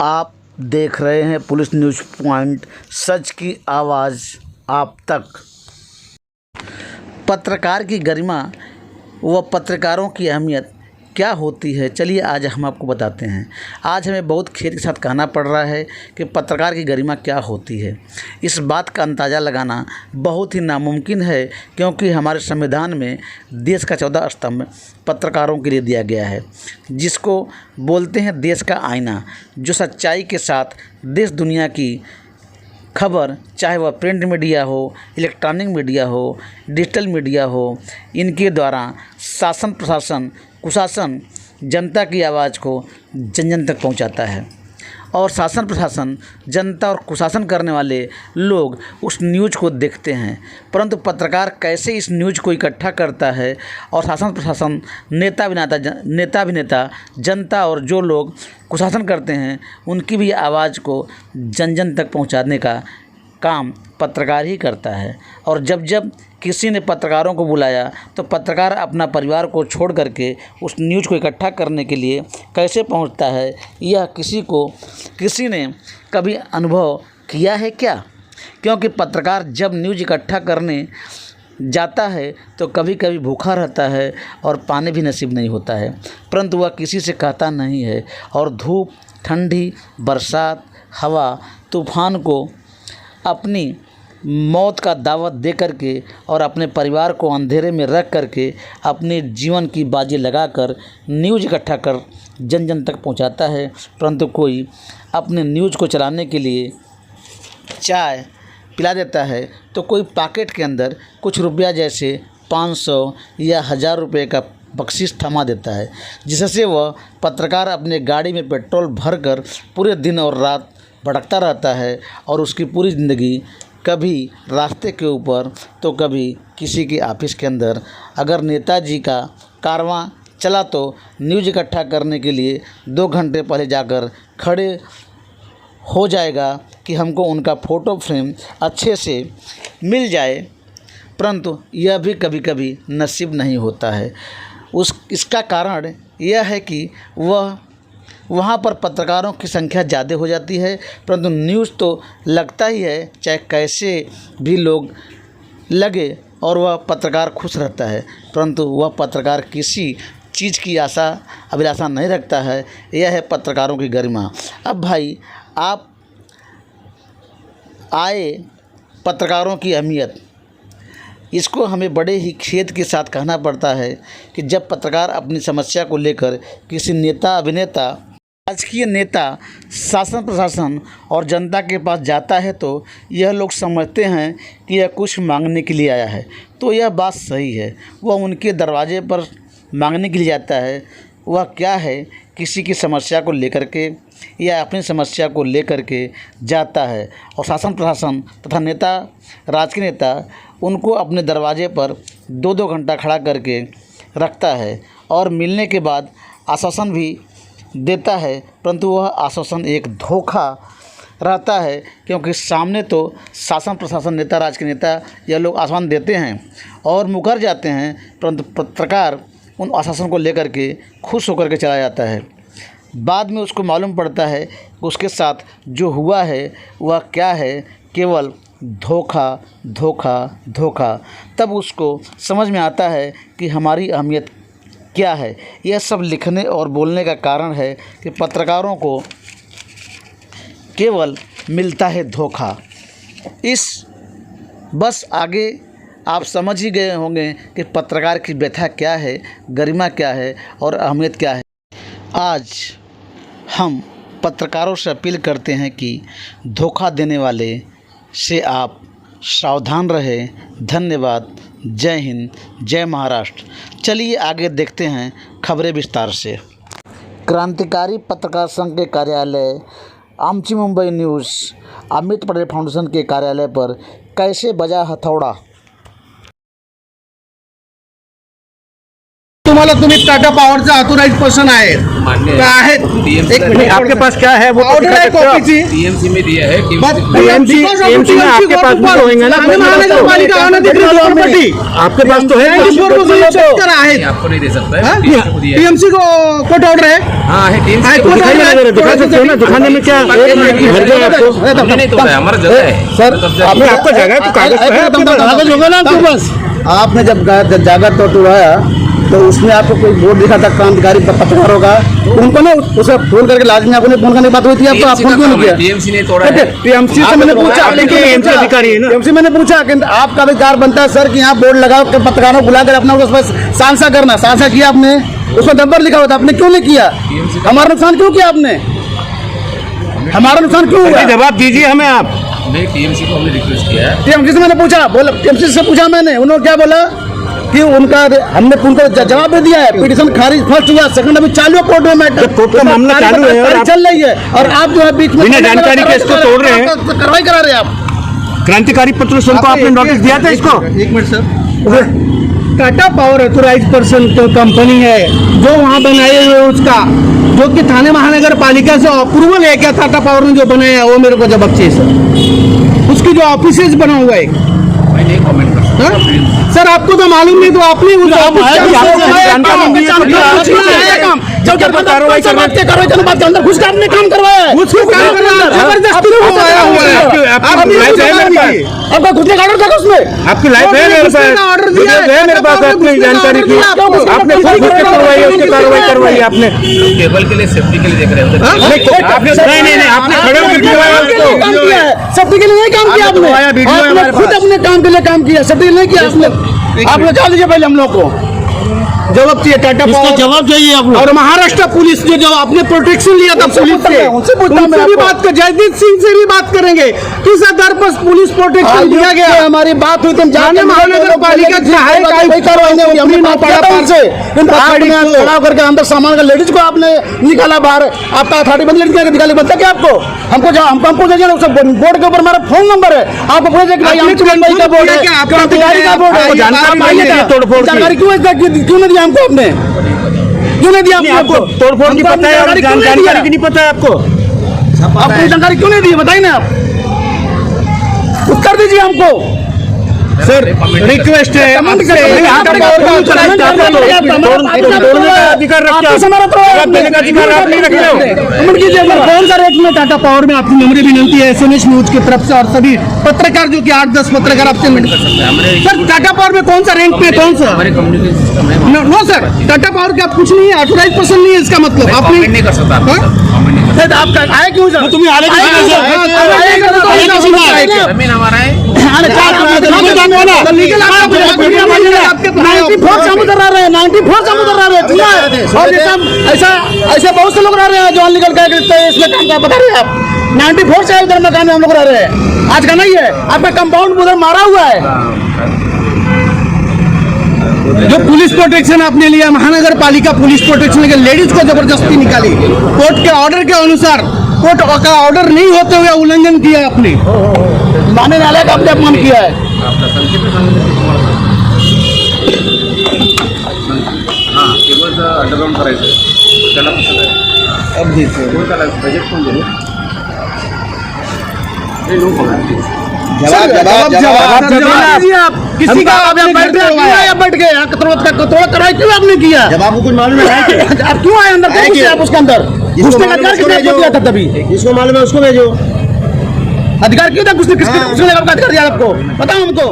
आप देख रहे हैं पुलिस न्यूज़ पॉइंट, सच की आवाज़ आप तक। पत्रकार की गरिमा व पत्रकारों की अहमियत क्या होती है, चलिए आज हम आपको बताते हैं। आज हमें बहुत खेद के साथ कहना पड़ रहा है कि पत्रकार की गरिमा क्या होती है। इस बात का अंदाज़ा लगाना बहुत ही नामुमकिन है, क्योंकि हमारे संविधान में देश का 14 स्तंभ पत्रकारों के लिए दिया गया है, जिसको बोलते हैं देश का आईना, जो सच्चाई के साथ देश दुनिया की खबर, चाहे वह प्रिंट मीडिया हो, इलेक्ट्रॉनिक मीडिया हो, डिजिटल मीडिया हो, इनके द्वारा शासन प्रशासन कुशासन जनता की आवाज़ को जन जन तक पहुंचाता है। और शासन प्रशासन जनता और कुशासन करने वाले लोग उस न्यूज़ को देखते हैं, परंतु पत्रकार कैसे इस न्यूज़ को इकट्ठा करता है और शासन प्रशासन नेता अभिनेता जनता और जो लोग कुशासन करते हैं उनकी भी आवाज़ को जन जन तक पहुंचाने का काम पत्रकार ही करता है। और जब जब किसी ने पत्रकारों को बुलाया तो पत्रकार अपना परिवार को छोड़ करके उस न्यूज़ को इकट्ठा करने के लिए कैसे पहुंचता है, यह किसी ने कभी अनुभव किया है क्या? क्योंकि पत्रकार जब न्यूज़ इकट्ठा करने जाता है तो कभी कभी भूखा रहता है और पानी भी नसीब नहीं होता है, परंतु वह किसी से कहता नहीं है और धूप, ठंडी, बरसात, हवा, तूफान को अपनी मौत का दावत दे करके और अपने परिवार को अंधेरे में रख करके अपने जीवन की बाजी लगाकर न्यूज़ इकट्ठा कर जन जन तक पहुंचाता है। परंतु कोई अपने न्यूज़ को चलाने के लिए चाय पिला देता है तो कोई पॉकेट के अंदर कुछ रुपया जैसे 500 या 1000 रुपये का बख्शीश थमा देता है, जिससे वह पत्रकार अपने गाड़ी में पेट्रोल भरकर पूरे दिन और रात भटकता रहता है और उसकी पूरी ज़िंदगी कभी रास्ते के ऊपर तो कभी किसी के ऑफिस के अंदर। अगर नेताजी का कारवां चला तो न्यूज़ इकट्ठा करने के लिए 2 घंटे पहले जाकर खड़े हो जाएगा कि हमको उनका फ़ोटो फ्रेम अच्छे से मिल जाए, परंतु यह भी कभी कभी नसीब नहीं होता है। इसका कारण यह है कि वहाँ पर पत्रकारों की संख्या ज़्यादा हो जाती है, परंतु न्यूज़ तो लगता ही है, चाहे कैसे भी लोग लगे, और वह पत्रकार खुश रहता है, परंतु वह पत्रकार किसी चीज़ की अभिलाषा नहीं रखता है। यह है पत्रकारों की गरिमा। अब भाई आप आए पत्रकारों की अहमियत, इसको हमें बड़े ही खेद के साथ कहना पड़ता है कि जब पत्रकार अपनी समस्या को लेकर किसी नेता अभिनेता, राजकीय नेता, शासन प्रशासन और जनता के पास जाता है तो यह लोग समझते हैं कि यह कुछ मांगने के लिए आया है। तो यह बात सही है, वह उनके दरवाजे पर मांगने के लिए जाता है। वह क्या है, किसी की समस्या को लेकर के या अपनी समस्या को लेकर के जाता है, और शासन प्रशासन तथा राजकीय नेता उनको अपने दरवाजे पर 2-2 घंटा खड़ा करके रखता है और मिलने के बाद आश्वासन भी देता है, परंतु वह आश्वासन एक धोखा रहता है। क्योंकि सामने तो शासन प्रशासन नेता राजकीय नेता यह लोग आश्वासन देते हैं और मुकर जाते हैं, परंतु पत्रकार उन आश्वासन को लेकर के खुश होकर के चला जाता है। बाद में उसको मालूम पड़ता है कि उसके साथ जो हुआ है वह क्या है, केवल धोखा धोखा धोखा। तब उसको समझ में आता है कि हमारी अहमियत क्या है। यह सब लिखने और बोलने का कारण है कि पत्रकारों को केवल मिलता है धोखा। बस आगे आप समझ ही गए होंगे कि पत्रकार की व्यथा क्या है, गरिमा क्या है और अहमियत क्या है। आज हम पत्रकारों से अपील करते हैं कि धोखा देने वाले से आप सावधान रहें। धन्यवाद। जय हिंद, जय महाराष्ट्र। चलिए आगे देखते हैं खबरें विस्तार से। क्रांतिकारी पत्रकार संघ के कार्यालय, आमची मुंबई न्यूज़, अमित पटेल फाउंडेशन के कार्यालय पर कैसे बजा हथौड़ा। तुम्हाला तुम्ही टाटा पॉवरचा ऑथोराइज पर्सन आहे आहेत एक मिनिट आपके पास क्या है वो ऑर्डर आहे कॉपीची टीएमसी में दिया है टीएमसी में आपके पास भी तो होंगे ना महानगरपालिका अनधिकृत प्रॉपर्टी आपके पास तो है आहेत आपको नहीं दे सकता है TMC को दिया है। टीएमसी को कोर्ट ऑर्डर है हाँ है TMC हाई कोर्ट दिखाइए ना जरा, दिखा सकते हो ना, दिखाने में क्या घर गए आपको? हमने नहीं तोड़ा है, हमारा जगह है सर आपने आपका जगह है तो कागज तो है आपके पास। कागज होगा ना आपके पास। आपने जब जागर तो टुराया तो उसमें आपको कोई बोर्ड दिखा था क्रांतिकारी पत्रकार होगा, उनको ना उसे फोन करके लाजमी आपने फोन करने की बात हुई थी, आपको आप फोन क्यों नहीं किया? TMC ने तोड़ा है। टीएमसी से मैंने पूछा, टीएमसी अधिकारी है ना, टीएमसी मैंने पूछा कि आपका अधिकार बनता है सर कि यहाँ बोर्ड लगाओ कि पत्रकारों को बुलाकर अपना उसमें सांसा करना, सांसा किया आपने, उसमें नंबर लिखा हुआ था, आपने क्यों नहीं किया? हमारा नुकसान क्यों किया आपने? हमारा नुकसान क्यों हुआ? जवाब दीजिए हमें आप। नहीं TMC को हमने रिक्वेस्ट किया है। टीएमसी से मैंने पूछा, बोला टीएमसी से पूछा मैंने, उन्होंने क्या बोला कि उनका हमने उनको जवाब दे दिया है, पिटीशन खारिज फर्स्ट हुआ, सेकंड अभी चालू है कोर्ट में मैटर, कोर्ट का मामला चालू है और चल रही है और आप जो है बीच में बिना जानकारी के इसको तोड़ रहे हैं, कार्रवाई करा रहे हैं आप। क्रांतिकारी पत्र को आपने नोटिस दिया था इसको? एक minute sir, Tata power authorise person तो कंपनी है जो वहाँ बनाए हुए उसका, जो कि थाने महानगर पालिका से अप्रूवल है क्या टाटा पावर ने जो बनाया है वो मेरे को जवाब चाहिए सर। उसकी जो ऑफिसेज बना हुआ है मैं नहीं कमेंट कर सकता। सर, आपको तो मालूम नहीं तो आपने उस कार्रवाई करने बाद अंदर घुस आपने काम करवाया है, उसको काम करना जबरदस्ती आया हुआ है। आपका घुसने का ऑर्डर था उसमें, आपकी लाइफ है मेरे पास, ऑर्डर दिया है मेरे पास आपने जानकारी की, आपने खुद घुस के करवाई है, उसकी कार्रवाई करवाई आपने। केबल के लिए सेफ्टी के लिए देख रहे हैं। नहीं आपने खड़े होकर करवाया उसको। सब्सिडी के लिए नहीं काम किया आपने खुद अपने काम के लिए काम किया, सब्सिडी नहीं किया आपने। आप लोग जा लीजिए पहले हम लोग को जवाब चाहिए टाटा पावर, जवाब चाहिए आप लोग। और महाराष्ट्र पुलिस ने जो आपने प्रोटेक्शन लिया था पुलिस से, उनसे पूछता उनसे भी बात कर, जयदीप सिंह से भी बात करेंगे, किस आधार पर पुलिस प्रोटेक्शन दिया गया? हमारी बात हुई थी जाने महानगर पालिका सहायक खड़ा करके अंदर सामान का लेडीज को आपने निकाला बाहर, आपका अथॉरिटी बंद लेडीज निकाली, बनता क्या आपको? हमको हमको बोर्ड के ऊपर हमारा फोन नंबर है, आपको बोल का बोर्ड है, क्रांतिकारी का बोर्ड है, जानकारी क्यों नहीं दिया हमको? आपने क्यों नहीं दिया आपको? तोड़फोड़ की पता है और जानकारी की नहीं पता है आपको? आपको जानकारी क्यों नहीं दी बताइए ना, आप उत्तर दीजिए हमको। सर रिक्वेस्ट है आपसे, अधिकार रखते आप नहीं रख रहे हो। कौन सा रेट में टाटा पावर में आपकी नम्र विनंती है SMS न्यूज की तरफ से और सभी पत्रकार जो कि 8-10 पत्रकार आपसे मिल सकते हैं। सर टाटा पावर में कौन सा रैंक पे, कौन सा? हमारे कम्युनिकेशन सिस्टम है। नो सर, टाटा पावर के आप कुछ नहीं है, ऑथोराइज पर्सन नहीं है, इसका मतलब आप नहीं कर सकता। आपका आए क्यों सर? तुम्हें आने जमीन हमारा है। ऐसा बहुत से लोग रह रहे हैं जो अनलीगल इसमें काम का बता रहे हैं आप। 94 से उधर मकान में हम लोग रह रहे हैं, आज का नहीं है। आपका कंपाउंड उधर मारा हुआ है। जो पुलिस प्रोटेक्शन आपने लिया, महानगर पालिका पुलिस प्रोटेक्शन के लेडीज को जबरदस्ती निकाली, कोर्ट के ऑर्डर के अनुसार, कोर्ट का ऑर्डर नहीं होते हुए उल्लंघन किया आपने, मानने वाले का आपने अपमान किया है। हाँ केबल अंडरग्राउंड करायचं त्याला कसं काय अब देखो त्याला बजेट कोण दिलं? No comment. जवाब दीजिए आप। किसी का आप बैठ गए कराई क्यों आपने किया? जब आपको कुछ मालूम है आप क्यों आए अंदर? कैसे आप उसके अंदर घुसने का अधिकार किसने आपको दिया था? तभी जिसको मालूम है उसको भेजो। अधिकार क्यों था? किसने अधिकार दिया आपको? बताओ हमको।